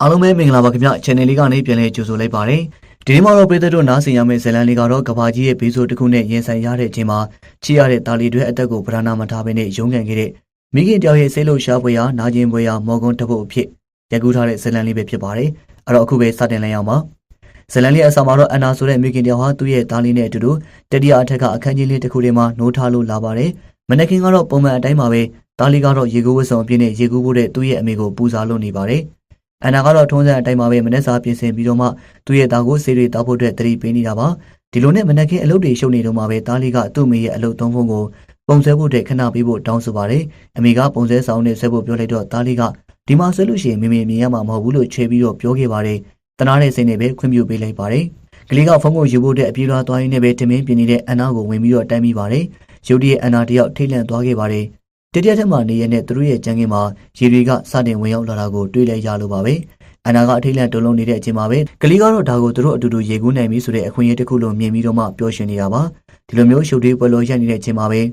အားလုံးပဲမင်္ဂလာပါခင်ဗျ channel လေးကနေပြန်လည်ကြိုဆိုလိုက်ပါတယ်ဒီနေ့မှာတော့ပြည်သက်တို့နားဆင်ရမယ့်ဇာတ်လမ်းလေးကတော့ကဘာကြီးရဲ့ဘေးဆိုးတစ်ခုနဲ့ရင်ဆိုင်ရတဲ့အချိန်မှာချီရတဲ့တာလီတွေအသက်ကိုဗရဏာမထားဘဲနဲ့ရုန်းကန်ခဲ့တဲ့မိခင်တယောက်ရဲ့စိတ်လှုပ်ရှားပွဲရာနာကျင်ပွဲရာမော်ကွန်းတစ်ပုတ်အဖြစ်ရိုက်ကူးထားတဲ့ဇာတ်လမ်းလေးပဲဖြစ်ပါတယ်အဲ့တော့အခုပဲစတင်လိုက်အောင်ပါဇာတ်လမ်းလေးအစမှာတော့အန်နာဆိုတဲ့မိခင်တယောက်ဟာသူ့ရဲ့တာလီနဲ့အတူတူတတိယအထက်ကအခန်းကြီးလေးတစ်ခုထဲမှာနိုးထားလို့လာပါတယ်မနက်ခင်းကတော့ပုံမှန်အတိုင်းပါပဲတာလီကတော့ရေကူးဝတ်ဆောင်အပြည့်နဲ့ရေကူးဖို့တဲ့သူ့ရဲ့အမေကိုပူဇော်လို့နေပါတယ်အန်နာကတော့ထုံးစံအတိုင်းပါပဲမနက်စာပြင်ဆင်ပြီးတော့မှသူ့ရဲ့သားကိုဆေးတွေတောက်ဖို့အတွက်တတိပေးနေတာပါဒီလိုနဲ့မနက်ခင်းအလုပ်တွေရှုပ်နေတော့မှပဲတာလီကသူ့အမေရဲ့အလုပ်သုံးဖို့ကိုပုံဆွဲဖို့တဲ့ခဏပေးဖို့တောင်းဆိုပါတယ်အမေကပုံဆွဲဆောင်နဲ့ဆွဲဖို့ပြောလိုက်တော့တာလီကဒီမှာဆွဲလို့ရှိရင်မေမေမြင်ရမှာမဟုတ်ဘူးလို့ချေပြီးတော့ပြောခဲ့ပါတယ်တနာတဲ့စိတ်နဲ့ပဲခွင့်ပြုပေးလိုက်ပါတယ်ကလေးကဖုန်းကိုယူဖို့တဲ့အပြေးလွှားသွားရင်းနဲ့ပဲထမင်းပြင်နေတဲ့အန်နာကိုဝင်ပြီးတော့တိုင်မိပါတယ်ရုတ်တရက်အန်နာတယောက်ထိတ်လန့်သွားခဲ့ပါတယ်တတိယထက်မှနေရတဲ့သူတို့ရဲ့ကြံခင်းမှာရေတွေကစတင်ဝင်ရောက်လာတာကိုတွေးလိုက်ရလို့ပါပဲအန်နာကအထိတ်လန့်တုန်လှုပ်နေတဲ့အချိန်မှာပဲကလေးကတော့ဒါကိုသူတို့အတူတူရေကူးနိုင်ပြီဆိုတဲ့အခွင့်အရေးတစ်ခုလိုမြင်ပြီးတော့မှပျော်ရွှင်နေတာပါဒီလိုမျိုးရှုပ်ထွေးပွဲလို့ရနေတဲ့အချိန်မှာပဲ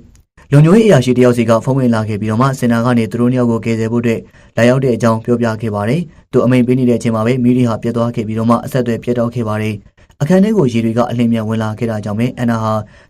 လုံညိုရေးအရာရှိတယောက်စီကဖုန်းဝင်လာခဲ့ပြီးတော့မှစင်နာကနေသူတို့နှစ်ယောက်ကိုကယ်ဆယ်ဖို့အတွက်လာရောက်တဲ့အကြောင်းပြောပြခဲ့ပါတယ်သူအမိန်ပေးနေတဲ့အချိန်မှာပဲမီဒီဟာပြတ်သွားခဲ့ပြီးတော့မှအဆက်အသွယ်ပြတ်တောက်ခဲ့ပါတယ်အခန်းထဲကိုရေတွေကအလင်းမြန်ဝင်လာခဲ့တာကြောင့်ပဲအန်နာဟာ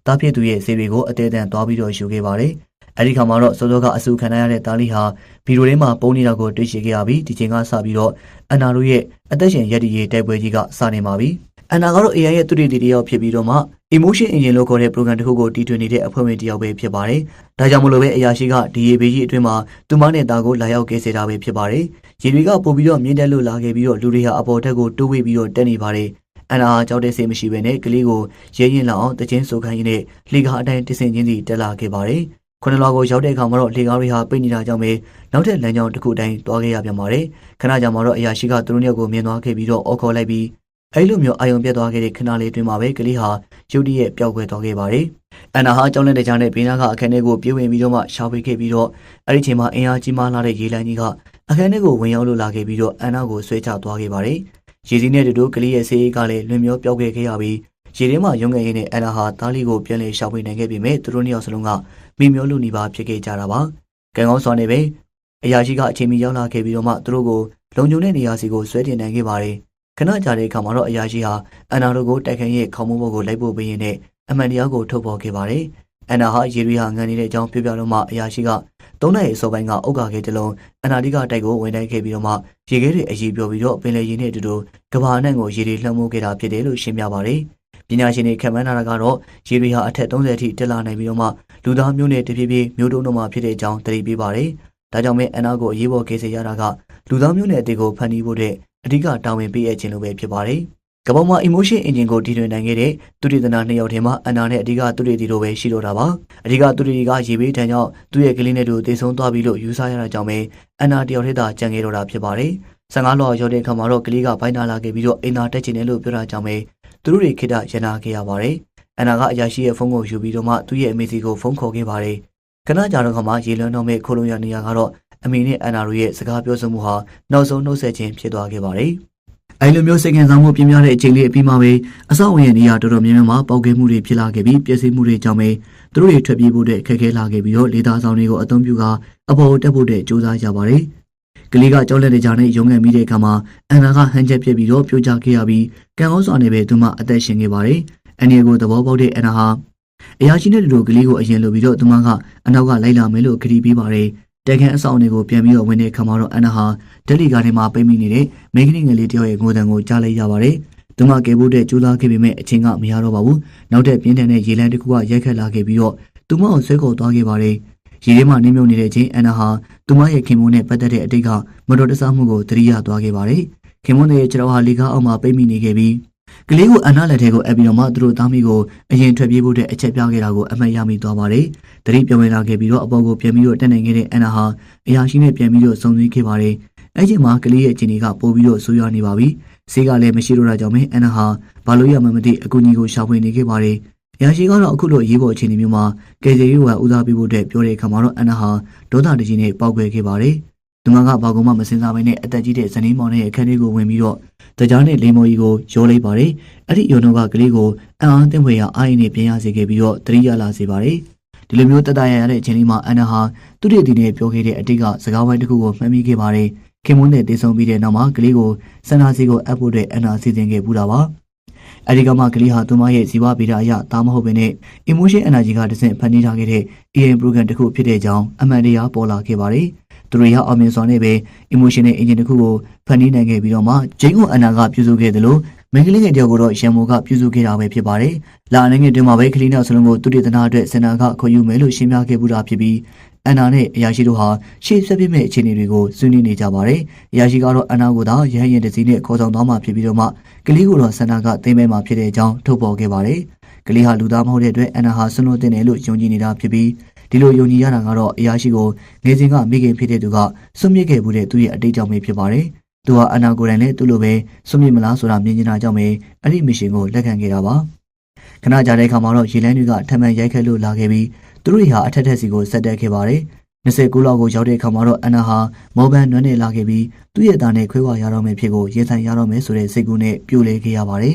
တားဖြစ်သူရဲ့ဈေးတွေကိုအသေးအံသွားပြီးတော့ယူခဲ့ပါတယ်အဲ့ဒီခါမှာတော့စောစောကအဆူခံရတဲ့တာလီဟာဗီဒီယိုထဲမှာပုံနေတာကိုတွေ့ရှိခဲ့ရပြီးဒီချိန်ကစပြီးတော့အန်နာတို့ရဲ့အသက်ရှင်ရက်တည်ရေးတိုက်ပွဲကြီးကစနေပါပြီအန်နာကတော့ AI ရဲ့သူတည်တည်တယောက်ဖြစ်ပြီးတော့မှ emotion engine လို့ခေါ်တဲ့ program တစ်ခုကိုတီထွင်နေတဲ့အဖွဲ့ဝင်တစ်ယောက်ပဲဖြစ်ပါတယ်ဒါကြောင့်မလို့ပဲအရာရှိကဒီရေဘေးကြီးအတွင်းမှာသူမနဲ့တာကိုလာရောက်ကဲစေတာပဲဖြစ်ပါတယ်ရေတွေကပို့ပြီးတော့မြင့်တက်လို့လာခဲ့ပြီးတော့လူတွေဟာအပေါ်ထက်ကိုတိုးဝေးပြီးတော့တက်နေပါတယ်အန်နာကြောက်တဲ့စိတ်မရှိဘဲနဲ့ကလေးကိုရဲရင်လောက်အောင်တချင်းဆိုခိုင်းရင်းနဲ့လေကားအတိုင်းတဆင်ချင်းစီတက်လာခဲ့ပါတယ်ခုနလောကိုရောက်တဲ့အခါမှာတော့လေကားတွေဟာပိတ်နေတာကြောင့်ပဲနောက်ထပ်လမ်းကြောင်းတစ်ခုတိုင်းသွားခဲ့ရပြန်ပါတယ်ခဏကြာမှတော့အရာရှိကသူတို့နှစ်ယောက်ကိုမြင်သွားခဲ့ပြီးတော့အော်ခေါ်လိုက်ပြီးအဲ့လိုမျိုးအာယုံပြတ်သွားခဲ့တဲ့ခဏလေးအတွင်းမှာပဲကလေးဟာရုတ်တရက်ပျောက်ကွယ်သွားခဲ့ပါတယ်အန်နာဟာကြောင်းလက်တကြားနဲ့ဘေးနားကအခန်းထဲကိုပြေးဝင်ပြီးတော့မှရှာဖွေခဲ့ပြီးတော့အဲ့ဒီချိန်မှာအင်အားကြီးမားလာတဲ့ရေလမ်းကြီးကအခန်းထဲကိုဝင်ရောက်လို့လာခဲ့ပြီးတော့အန်နာကိုဆွဲချသွားခဲ့ပါတယ်ရေစီးနဲ့တူကလေးရဲ့ဆေးရိပ်ကလည်းလွင်မျောပျောက်ခဲ့ရပြီးရေထဲမှာရုံငယ်ရင်းနဲ့အန်နာဟာတားလီကိုပြန်လည်ရှာဖွေနိုင်ခဲ့ပေမဲ့သူတို့နှစ်ယောက်စလုံးကမိမျောလို့နေပါဖြစ်ခဲ့ကြတာပါကံကောင်းစွာနဲ့ပဲအရာရှိကအချိန်မီရောက်လာခဲ့ပြီးတော့မှသူတို့ကိုလုံခြုံတဲ့နေရာစီကိုဆွဲတင်နိုင်ခဲ့ပါတယ်ခဏကြာတဲ့အခါမှာတော့အရာရှိဟာအန်နာတို့ကိုတိုက်ခိုက်ရဲ့ခေါင်းမိုးဘောကိုလိုက်ပို့ပေးရင်းနဲ့အမှန်တရားကိုထုတ်ဖော်ခဲ့ပါတယ်အန်နာဟာရေရီဟာငံနေတဲ့အကြောင်းပြောပြတော့မှအရာရှိက3နှစ်အစောပိုင်းကအုတ်ကာခဲတစ်လုံးအန်နာတိကတိုက်ကိုဝင်တိုက်ခဲ့ပြီးတော့မှရေခဲတွေအရေးပြောပြီးတော့ပင်လယ်ရေနဲ့အတူတူကဘာအနှံ့ကိုရေတွေလှမ်းမိုးခဲ့တာဖြစ်တယ်လို့ရှင်းပြပါတယ်ပညာရှင်တွေခန့်မှန်းထားတာကတော့ရေတွေဟာအထက်30အထိတက်လာနိုင်ပြီးတော့မှလူသားမျိုးနဲ့တဖြည်းဖြည်းမျိုးတုံးတော့မှဖြစ်တဲ့အကြောင်းသတိပေးပါတယ်ဒါကြောင့်ပဲအန်နာကိုအရေးပေါ်ကေးစေရတာကလူသားမျိုးနဲ့အတေကိုဖန်တီးဖို့တဲ့အဓိကတာဝန်ပေးအပ်ခြင်းလိုပဲဖြစ်ပါတယ်ကမ္ဘာမှာ emotion engine ကိုတည်ထွင်နိုင်ခဲ့တဲ့သူတည်တနာ2ယောက်ထဲမှာအန်နာနဲ့အဓိကသူတည်တည်လိုပဲရှိတော့တာပါအဓိကသူတည်ကရေဘေးတန်းကြောင့်သူ့ရဲ့ကလေးနဲ့တူသေဆုံးသွားပြီလို့ယူဆရတာကြောင့်ပဲအန်နာတယောက်ထဲသာကြံခဲ့တော့တာဖြစ်ပါတယ်15လောက်ရောက်တဲ့အခါမှာတော့ကလေးကဘိုင်းနာလာခဲ့ပြီးတော့အိမ်သာတက်ချင်တယ်လို့ပြောတာကြောင့်ပဲသူတို့တွေခိတရနာခဲ့ရပါတယ်အန်နာကအရာရှိရဲ့ဖုန်းကိုယူပြီးတော့မှသူ့ရဲ့အမေစီကိုဖုန်းခေါ်ခဲ့ပါတယ်ခဏကြာတော့ခါမှရေလွှမ်းတော့မဲ့ခိုးလုံရနေရကတော့အမေနဲ့အန်နာတို့ရဲ့စကားပြောဆိုမှုဟာနောက်ဆုံးနှုတ်ဆက်ခြင်းဖြစ်သွားခဲ့ပါတယ်အဲ့လိုမျိုးစိတ်ခံစားမှုပြင်းပြတဲ့အချိန်လေးအပြီးမှာပဲအဆောက်အအုံရဲ့နေရာတော်တော်များများမှာပေါက်ကွဲမှုတွေဖြစ်လာခဲ့ပြီးပျက်စီးမှုတွေကြောင့်ပဲသူတို့တွေထွက်ပြေးဖို့တဲ့ခက်ခဲလာခဲ့ပြီးတော့လေသားဆောင်တွေကိုအသုံးပြုကအပေါ်တက်ဖို့တဲ့စူးစမ်းကြပါတယ်ကလေးကကြောက်လက်တဲ့ကြားနဲ့ရုံငယ်မိတဲ့အခါမှာအန်နာကဟန်ချက်ပြစ်ပြီးတော့ပြိုကျခဲ့ရပြီးကံကောင်းစွာနဲ့ပဲသူမအသက်ရှင်ခဲ့ပါတယ်အန်နီကိုသဘောပေါက်တဲ့အန်နာဟာအရာရှိတဲ့လူကလေးကိုအရင်လိုပြီးတော့သူမကအနောက်ကလိုက်လာမယ်လို့ခရီးပေးပါတယ်တက်ခန်းအဆောင်တွေကိုပြန်ပြီးတော့ဝင်တဲ့အခါမှာတော့အန်နာဟာဒက်လီကားထဲမှာပိတ်မိနေတဲ့မိန်းကလေးငယ်လေးတယောက်ရဲ့ငိုတံကိုကြားလိုက်ရပါတယ်သူမကဲဖို့တဲ့ကြိုးစားခဲ့ပေမဲ့အချိန်ကမရတော့ပါဘူးနောက်တဲ့ပြင်းထန်တဲ့ရေလမ်းတစ်ခုကရိုက်ခတ်လာခဲ့ပြီးတော့သူမကိုဆွဲခေါ်သွားခဲ့ပါတယ်ရေထဲမှာနှင်းမြုပ်နေတဲ့အချိန်အန်နာဟာသူမရဲ့ခင်မုန်းနဲ့ပတ်သက်တဲ့အတိတ်ကမတော်တဆမှုကိုသတိရသွားခဲ့ပါတယ်ခင်မုန်းရဲ့ခြေထောက်ဟာလေကားအောက်မှာပိတ်မိနေခဲ့ပြီးကလေးကိုအန်နာလက်ထဲကိုအပ်ပြီးတော့မှသူတို့သားမိကိုအရင်ထွက်ပြေးဖို့တဲ့အချက်ပြခဲ့တာကိုအမှတ်ရမိသွားပါတယ်။တတိပြောင်းဝင်လာခဲ့ပြီးတော့အပေါ်ကိုပြန်ပြီးတော့တက်နိုင်ခဲ့တဲ့အန်နာဟာအရာရှိနဲ့ပြန်ပြီးတော့စုံစည်းခဲ့ပါတယ်။အဲ့ဒီမှာကလေးရဲ့အခြေအနေကပိုပြီးတော့ဆိုးရွားနေပါပြီ။ဆေးကလည်းမရှိတော့တာကြောင့်ပဲအန်နာဟာဘာလို့ရမှမသိအကူအညီကိုရှာဖွေနေခဲ့ပါတယ်။အရာရှိကတော့အခုလိုရေးပေါ်အခြေအနေမျိုးမှာကယ်ဆယ်ရေးကဦးစားပေးဖို့အတွက်ပြောတဲ့အခါမှာတော့အန်နာဟာဒေါသတကြီးနဲ့ပေါက်ကွဲခဲ့ပါတယ်။သူမကဘာကုမှမစင်စားဘဲနဲ့အသက်ကြီးတဲ့ဇနီးမောင်နဲ့အခန်းလေးကိုဝင်ပြီးတော့တကြားနဲ့လိမ္မော်ကြီးကိုရိုးလိုက်ပါတယ်အဲ့ဒီယုံတော့ကကလေးကိုအံ့အားသင့်ဖွယ်ရာအားရင်းနဲ့ပြင်ရစေခဲ့ပြီးတော့တတိယလာစေပါတယ်ဒီလိုမျိုးတတရရတဲ့အချိန်လေးမှာအန်နာဟာသူ့ရဲ့ဒီနဲ့ပြောခဲ့တဲ့အတိတ်ကစကားဝိုင်းတစ်ခုကိုမှတ်မိခဲ့ပါတယ် ခင်မွန်းနဲ့တည်ဆုံပြီးတဲ့နောက်မှာကလေးကိုစန္ဒာစီကိုအပ်ဖို့အတွက်အန်နာစီစဉ်ခဲ့ပူတာပါအဲဒီကမှကလေးဟာသူမရဲ့ဇီဝဗေဒအရတာမဟုတ်ဘဲနဲ့ emotion energy ကတဆင့်ဖန်တီးထားခဲ့တဲ့ AI program တစ်ခုဖြစ်တဲ့အကြောင်းအမှန်တရားပေါ်လာခဲ့ပါတယ်သူတို့ရောက်အောင်မြင်စွာနဲ့ပဲ emotional engine တစ်ခုကိုဖန်တီးနိုင်ခဲ့ပြီးတော့မှဂျိန်းကိုအန်နာကပြုစုခဲ့တယ်လို့မိန်းကလေးငယ်တယောက်ကိုတော့ရန်မိုကပြုစုခဲ့တာပဲဖြစ်ပါတယ်။လာအနေငယ်တွင်မှာပဲကလေးနောက်စလုံးကိုသူတည်တနာအတွက်စင်နာကခေါ်ယူမယ်လို့ရှင်းပြခဲ့ပူတာဖြစ်ပြီးအန်နာနဲ့အရာရှိတို့ဟာရှေ့ဆက်ပြမဲ့အခြေအနေတွေကိုဆွေးနွေးနေကြပါတယ်။အရာရှိကတော့အန်နာကိုသာရဟရင်တစည်းနဲ့ခေါ်ဆောင်သွားမှာဖြစ်ပြီးတော့မှကလေးကိုတော့စင်နာကသိမ်းမဲမှာဖြစ်တဲ့အကြောင်းထုတ်ပေါ်ခဲ့ပါတယ်။ကလေးဟာလူသားမဟုတ်တဲ့အတွက်အန်နာဟာဆွနိုးတင်တယ်လို့ယုံကြည်နေတာဖြစ်ပြီးဒီလိုယုံကြည်ရတာကတော့အရာရှိကိုငယ်စဉ်ကမိခင်ဖြစ်တဲ့သူကစွန့်မြစ်ခဲ့မှုတဲ့သူရဲ့အတိတ်ကြောင့်ပဲဖြစ်ပါတယ်။သူဟာအန်နာကိုယ်တိုင်လည်းသူ့လိုပဲစွန့်မြစ်မလားဆိုတာမြင်နေတာကြောင့်ပဲအဲ့ဒီမရှင်ကိုလက်ခံခဲ့တာပါခဏကြာတဲ့အခါမှာတော့ရေလန်းတွေကထပ်မံရိုက်ခတ်လို့လာခဲ့ပြီးသူတို့ဟာအထက်ထက်စီကိုဆက်တက်ခဲ့ပါတယ်29လောက်ကိုရောက်တဲ့အခါမှာတော့အန်နာဟာမော်ဘန်နွမ်းနေလာခဲ့ပြီးသူ့ရဲ့သားနဲ့ခွဲခွာရတော့မယ်ဖြစ်ကိုရင်ဆိုင်ရတော့မယ်ဆိုတဲ့စိတ်ကူးနဲ့ပြိုလဲခဲ့ရပါတယ်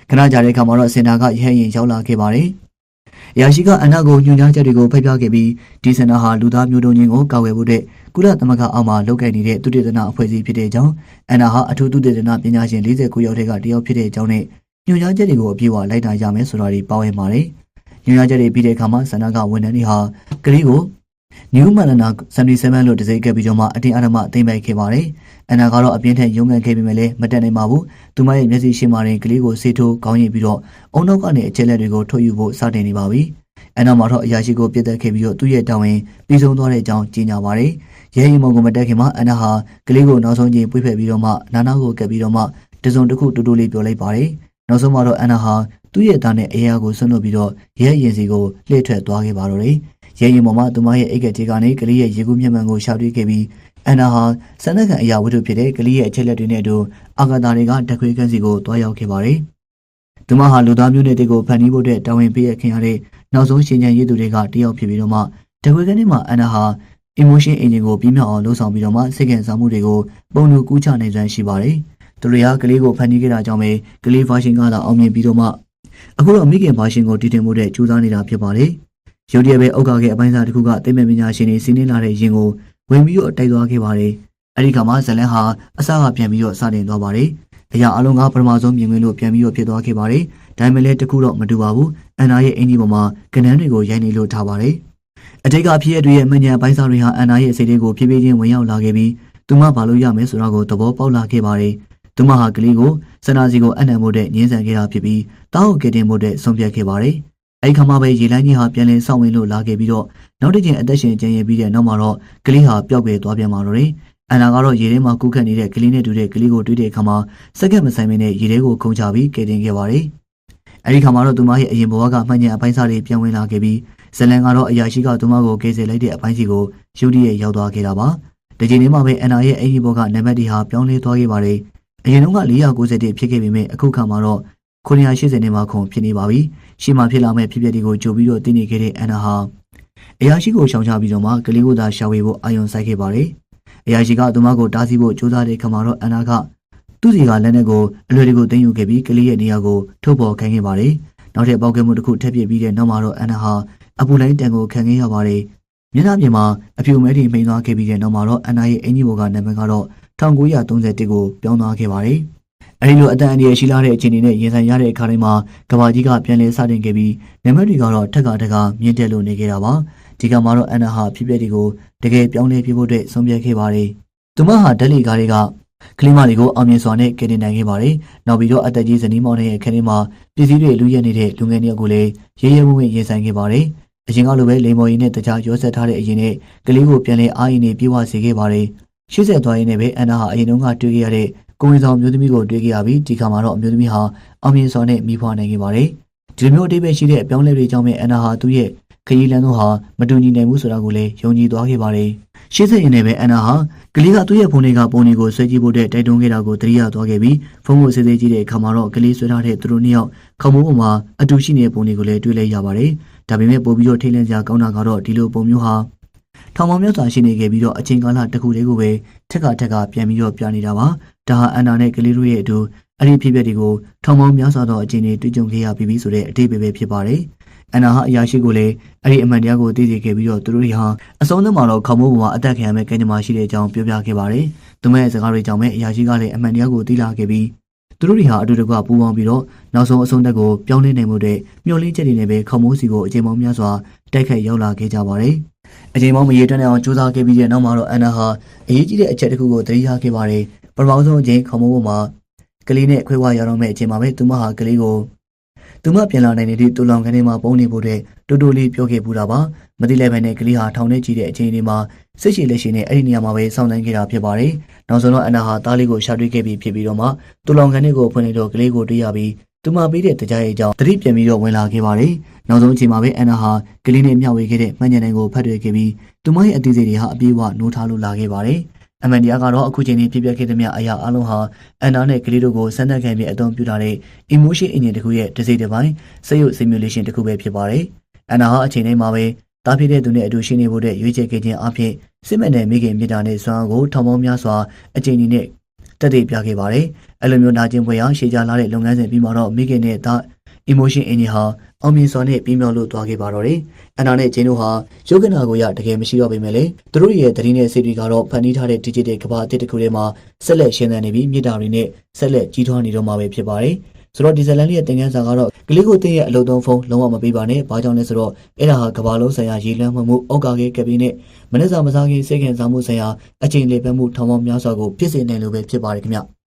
ခဏကြာတဲ့အခါမှာတော့စင်တာကရဟရင်ရောက်လာခဲ့ပါတယ်အရာရှိကအန်နာကိုညွှန်ကြားချက်တွေကိုဖတ်ပြခဲ့ပြီးဒီစင်တာဟာလူသားမျိုးတုံးချင်းကိုကာဝယ်ဖို့တဲ့ကုလသမဂ္ဂအောက်မှာလုပ်ကိုင်နေတဲ့သုတေသနအဖွဲ့အစည်းဖြစ်တဲ့အကြောင်းအန်နာဟာအထူးသုတေသနပညာရှင်49ယောက်ထဲကတယောက်ဖြစ်တဲ့အကြောင်းနဲ့ညွှန်ကြားချက်တွေကိုအပြည့်အဝလိုက်နာရမယ်ဆိုတာတွေပါဝင်ပါတယ်ညွှန်ကြားချက်တွေပြီးတဲ့အခါမှာစင်တာကဝန်ထမ်းတွေဟာကလေးကိုနျူးမန်နာ77လို့တစိခဲ့ပြီးတော့မှအတင်းအဓမ္မသိမ့်ပိုက်ခဲ့ပါတယ်။အန်နာကတော့အပြင်းထန်ရုန်းကန်ခဲ့ပေမဲ့လည်းမတက်နိုင်ပါဘူး။သူမရဲ့မျက်စိရှိမှရင်ကလေးကိုဆေးထိုးခေါင်းရိပ်ပြီးတော့အုံနောက်ကနေအချက်လက်တွေကိုထုတ်ယူဖို့စတင်နေပါပြီ။အန်နာမှာတော့အရာရှိကိုပြစ်တက်ခဲ့ပြီးတော့သူ့ရဲ့တာဝန်ပြီးဆုံးသွားတဲ့အကြောင်းကြေညာပါတယ်။ရဲရင်မောင်ကိုမတက်ခင်မှာအန်နာဟာကလေးကိုနောက်ဆုံးချင်းပွေ့ဖက်ပြီးတော့မှနာနာကိုကပ်ပြီးတော့မှတစုံတစ်ခုတူတူလေးပြောလိုက်ပါတယ်။နောက်ဆုံးမှာတော့အန်နာဟာသူ့ရဲ့သားနဲ့အရာကိုဆွန့်လွတ်ပြီးတော့ရဲရင်စီကိုလှည့်ထွက်သွားခဲ့ပါတော့တယ်။ရဲရင်မောင်မှာသူမရဲ့အိတ်ကကြေကနေကလေးရဲ့ရေကူးမျက်မှန်ကိုရှာတွေ့ခဲ့ပြီးအန်နာဟာစနက်ကန်အရာဝတ္ထုဖြစ်တဲ့ကလေးရဲ့အချက်လက်တွေနဲ့အတူအာဂါတာတွေကတခွေးကန်းစီကိုတွားရောက်ခဲ့ပါတယ်။သူမဟာလူသားမျိုးနွယ်တွေကိုဖန်တီးဖို့အတွက်တာဝန်ပေးရခင်ရတဲ့နောက်ဆုံးရှင်ချန်ရေးသူတွေကတယောက်ဖြစ်ပြီးတော့မှတခွေးကန်းထဲမှာအန်နာဟာ emotion engine ကိုပြင်းပြအောင်လှုပ်ဆောင်ပြီးတော့မှစိတ်ကံစားမှုတွေကိုပုံလူကူးချနိုင်စွမ်းရှိပါတယ်။သူတွေကကလေးကိုဖန်တီးခဲ့တာကြောင့်ပဲကလေး version ကသာအောင်မြင်ပြီးတော့မှအခုတော့မိခင် version ကိုတည်တင်ဖို့အတွက်ကြိုးစားနေတာဖြစ်ပါတယ်။ရုတ်တရက်ပဲအုတ်ကားရဲ့အပိုင်းစားတစ်ခုကသိပ္ပံပညာရှင်တွေစီးနှင်းလာတဲ့ရင်ကိုဝင်ပြီးတော့တိုက်သွားခဲ့ပါတယ်။အဲဒီခါမှာဇလန်ဟာအစကပြန်ပြီးတော့စတင်သွားပါတယ်။အရာအလုံးကပထမဆုံးမြင်ကွင်းလို့ပြန်ပြီးတော့ဖြစ်သွားခဲ့ပါတယ်။ဒါပေမဲ့လည်းတခုတော့မတူပါဘူး။အန်နာရဲ့အင်ဂျီပေါ်မှာကဏ္ဍတွေကိုရိုက်နေလို့ထားပါတယ်။အတိတ်ကဖြစ်ရတဲ့ရဲ့မညံပိုင်းစားတွေဟာအန်နာရဲ့စိတ်တွေကိုဖြည်းဖြည်းချင်းဝင်ရောက်လာခဲ့ပြီးသူမဘာလို့ရမယ်ဆိုတာကိုသဘောပေါက်လာခဲ့ပါတယ်။သူမဟာကလေးကိုစနာစီကိုအနံ့ဖို့တဲ့ညှင်းဆန်ခဲ့တာဖြစ်ပြီးတောင်းကတင်ဖို့တဲ့ဆုံးဖြတ်ခဲ့ပါတယ်။အဲဒီခါမှပဲရေလန်းကြီးဟာပြန်လည်ဆောင်းဝင်လို့လာခဲ့ပြီးတော့နောက်တစ်ချိန်အသက်ရှင်ကျန်ရပြီးတဲ့နောက်မှာတော့ကလေးဟာပျောက်ကွယ်သွားပြန်ပါတော့တယ်။အန်နာကတော့ရေထဲမှာကူးခတ်နေတဲ့ကလေးနဲ့တူတဲ့ကလေးကိုတွေ့တဲ့အခါမှာစက္ကန့်မဆိုင်မနဲ့ရေထဲကိုခုန်ချပြီးကယ်တင်ခဲ့ပါတယ်။အဲဒီခါမှာတော့သူမရဲ့အရင်ဘဝကမှန်ညံအပိုင်းစားတွေပြန်ဝင်လာခဲ့ပြီးဇလန်ကတော့အရာရှိကသူမကိုကယ်ဆယ်လိုက်တဲ့အပိုင်းစီကိုရုတ်တရက်ရောက်သွားခဲ့တာပါ။ဒီချိန်လေးမှာပဲအန်နာရဲ့အင်ဂျီဘောကနံပါတ်တွေဟာပြောင်းလဲသွားခဲ့ပါတယ်။အရင်တုန်းက491ဖြစ်ခဲ့ပေမဲ့အခုခါမှာတော့980နဲ့မှခုန်ဖြစ်နေပါပြီ။ရှေ့မှာဖြစ်လာမဲ့ဖြစ်ပျက်တွေကိုကြိုပြီးတော့သိနေခဲ့တဲ့အန်နာဟာအရာရှိကိုရှောင်ချပြီးတော့မှကလေးကိုသာရှာဝေဖို့အာရုံစိုက်ခဲ့ပါတယ်။အရာရှိကသူမကိုတားဆီးဖို့ကြိုးစားတဲ့ခါမှာတော့အန်နာကသူ့စီကလက်နဲ့ကိုအလွယ်တကူသိမ်းယူခဲ့ပြီးကလေးရဲ့နေရာကိုထုတ်ပေါ်ခိုင်းခဲ့ပါတယ်။နောက်ထပ်ပေါက်ကွဲမှုတစ်ခုထပ်ပြစ်ပြီးတဲ့နောက်မှာတော့အန်နာဟာအပူလိုင်းတန်ကိုခံခဲ့ရပါတယ်။မျက်နှာပြင်မှာအဖြူမဲတွေမှိန်သွားခဲ့ပြီးတဲ့နောက်မှာတော့အန်နာရဲ့အင်ဂျီဘောကနံပါတ်ကတော့1931ကိုပြောင်းသွားခဲ့ပါတယ်။အဲဒီလိုအတန်အန္တရာယ်ရှိလာတဲ့အခြေအနေနဲ့ရင်ဆိုင်ရတဲ့အခါတိုင်းမှာကဘာကြီးကပြန်လည်စတင်ခဲ့ပြီးနံပါတ်တွေကတော့ထက်ကမြင့်တက်လို့နေခဲ့တာပါဒီကမှာတော့အန်နာဟာဖြစ်ပျက်တွေကိုတကယ်ပြောင်းလဲပြဖို့အတွက်ဆုံးဖြတ်ခဲ့ပါတယ်သူမဟာဓာတ်လီကားတွေကကလေးမလေးကိုအောင်မြင်စွာနဲ့ကယ်တင်နိုင်ခဲ့ပါတယ်နောက်ပြီးတော့အသက်ကြီးဇနီးမောင်ရဲ့ခန်းထဲမှာပစ္စည်းတွေလူရက်နေတဲ့လူငယ်တယောက်ကိုလည်းရဲရဲဝံ့ဝံ့ရင်ဆိုင်ခဲ့ပါတယ်အရင်ကလိုပဲလိမ်မော်ရည်နဲ့တခြားရောဆက်ထားတဲ့အရင်နဲ့ကလေးကိုပြန်လဲအားရည်နဲ့ပြေဝစေခဲ့ပါတယ်ရှေ့ဆက်သွားရင်းနဲ့ပဲအန်နာဟာအရင်တုန်းကတွေ့ခဲ့ရတဲ့ကိုဝင်ဆောင်မျိုးသမီးကိုတွေ့ခဲ့ရပြီးဒီခါမှာတော့အမျိုးသမီးဟာအောင်မြင်စွာနဲ့မိဖွားနိုင်ခဲ့ပါတယ်ဒီလိုမျိုးအတိတ်ပဲရှိတဲ့အပြောင်းလဲတွေကြောင့်ပဲအန်နာဟာသူ့ရဲ့ခရီးလမ်းတို့ဟာမတူညီနိုင်ဘူးဆိုတာကိုလည်းယုံကြည်သွားခဲ့ပါတယ်ရှေ့ဆက်ရင်းနဲ့ပဲအန်နာဟာကလေးကသူ့ရဲ့ဖုန်းတွေကပုံတွေကိုဆွဲကြည့်ဖို့တဲ့တိုက်တွန်းခဲ့တာကိုသတိရသွားခဲ့ပြီးဖုန်းကိုစစ်ဆေးကြည့်တဲ့အခါမှာတော့ကလေးဆွဲထားတဲ့သူတို့နှစ်ယောက်ခေါင်းမိုးပေါ်မှာအတူရှိနေတဲ့ပုံတွေကိုလည်းတွေ့လိုက်ရပါတယ်ဒါပေမဲ့ပို့ပြီးတော့ထိတ်လန့်စရာကောင်းတာကတော့ဒီလိုပုံမျိုးဟာထောင်ပေါင်းများစွာရှိနေခဲ့ပြီးတော့အချိန်ကာလတစ်ခုလေးကိုပဲထက်ကပြန်ပြီးတော့ပြနေတာပါဒါဟာအန်နာနဲ့ကလေးတို့ရဲ့အတူအဲ့ဒီဖြစ်ပျက်တွေကိုထောင်ပေါင်းများစွာသောအချိန်တွေတွေ့ကြုံခဲ့ရပြီးဆိုတဲ့အတိတ်ပဲဖြစ်ပါတယ် အန်နာဟာအရာရှိကိုလည်းအဲ့ဒီအမှန်တရားကိုသိစေခဲ့ပြီးတော့သူတို့တွေဟာအဆုံးသတ်မှာတော့ခေါမိုးပေါ်မှာအသက်ခံရမဲ့ကံကြမ္မာရှိတဲ့အကြောင်းပြောပြခဲ့ပါတယ်။သူမဲ့စကားတွေကြောင့်ပဲအရာရှိကလည်းအမှန်တရားကိုသိလာခဲ့ပြီးသူတို့တွေဟာအတူတကွပူးပေါင်းပြီးတော့နောက်ဆုံးအဆုံးသက်ကိုပြောင်းလဲနိုင်မှုတဲ့မျှော်လင့်ချက်တွေနဲ့ပဲခေါမိုးစီကိုအချိန်ပေါင်းများစွာတိုက်ခိုက်ရောက်လာခဲ့ကြပါတယ်။အချိန်ပေါင်းမရေတွက်နိုင်အောင်စူးစမ်းခဲ့ပြီးတဲ့နောက်မှာတော့အန်နာဟာအရေးကြီးတဲ့အချက်တစ်ခုကိုသတိထားခဲ့ပါတယ်။ပထမဆုံးအချိန်ခေါမိုးပေါ်မှာကလေးနဲ့ခွေးဝါရတော့မဲ့အချိန်မှာပဲသူမဟာကလေးကိုသူမပြန်လာနိုင်တဲ့တူလောင်ခန်းထဲမှာပုံနေဖို့တဲ့တူတူလေးပြောခဲ့ပူတာပါမသိလည်းပဲနဲ့ကလေးဟာထောင်ထဲကြည့်တဲ့အချိန်လေးမှာစိတ်ရှိလက်ရှိနဲ့အဲ့ဒီနေရာမှာပဲစောင့်နေခဲ့တာဖြစ်ပါတယ်နောက်ဆုံးတော့အန်နာဟာသားလေးကိုရှာတွေ့ခဲ့ပြီးဖြစ်ပြီးတော့မှတူလောင်ခန်းလေးကိုဖွင့်လိုက်တော့ကလေးကိုတွေ့ရပြီးသူမပေးတဲ့တရားရဲ့အကြောင်းသတိပြန်ပြီးတော့ဝင်လာခဲ့ပါတယ်နောက်ဆုံးအချိန်မှာပဲအန်နာဟာကလေးနဲ့မျှဝေခဲ့တဲ့မှန်ညံတိုင်းကိုဖတ်တွေ့ခဲ့ပြီးသူမရဲ့အသေးစိတ်တွေဟာအပြေးအဝနိုးထားလို့လာခဲ့ပါတယ်အမှန်တရားကတော့အခုချိန်ထိဖြစ်ပျက်ခဲ့သမျှအရာအလုံးဟာအန်နာနဲ့ကလေးတို့ကိုစမ်းသပ်ခံပြီးအသုံးပြုထားတဲ့ emotion engine တစ်ခုရဲ့တစ်စိတ်တစ်ပိုင်းစိတ်ရုပ် simulation တစ်ခုပဲဖြစ်ပါတယ်။အန်နာဟာအချိန်တိုင်းမှာပဲတားဖြစ်တဲ့သူနဲ့အတူရှိနေဖို့တဲ့ရွေးချယ်ခဲ့ခြင်းအပြင်စစ်မှန်တဲ့မိခင်မြစ်တာနဲ့စွမ်းအားကိုထောင်ပေါင်းများစွာအချိန်ကြီးနဲ့တက်တည်ပြခဲ့ပါတယ်။အဲ့လိုမျိုးနာကျင်ပွဲရာရှေ့ကြလာတဲ့လုပ်ငန်းစဉ်ပြီးမှတော့မိခင်နဲ့တာ emotion engine ဟာအောင်မြင်စွာနဲ့ပြင်းပြောလို့သွားခဲ့ပါတော့တယ်။အန်နာနဲ့ဂျင်းတို့ဟာရုပ်ကနာကိုရတကယ်မရှိတော့ပေမဲ့လေသူတို့ရဲ့သတိနဲ့စိတ်တွေကတော့ဖန်တီးထားတဲ့ digital ကမ္ဘာအသစ်တစ်ခုထဲမှာဆက်လက်ရှင်းသန်နေပြီးမြစ်တာတွေနဲ့ဆက်လက်ကြီးထွားနေတော့မှာပဲဖြစ်ပါတယ်။ဆိုတော့ဒီဇလန်လေးရဲ့သင်ခန်းစာကတော့ကလေးကိုတင်းရဲ့အလုပ်သုံးဖုန်းလုံးဝမပေးပါနဲ့။ဘာကြောင့်လဲဆိုတော့အဲ့ဒါဟာကမ္ဘာလုံးဆိုင်ရာရေလွှမ်းမှုအောက်ကကဲကပီနဲ့မနစ်စာမစားခင်စိတ်ခင်စားမှုဆိုင်ရာအချိန်လေပတ်မှုထောင်ပေါင်းများစွာကိုဖြစ်စေနိုင်လို့ပဲဖြစ်ပါတယ်ခင်ဗျ။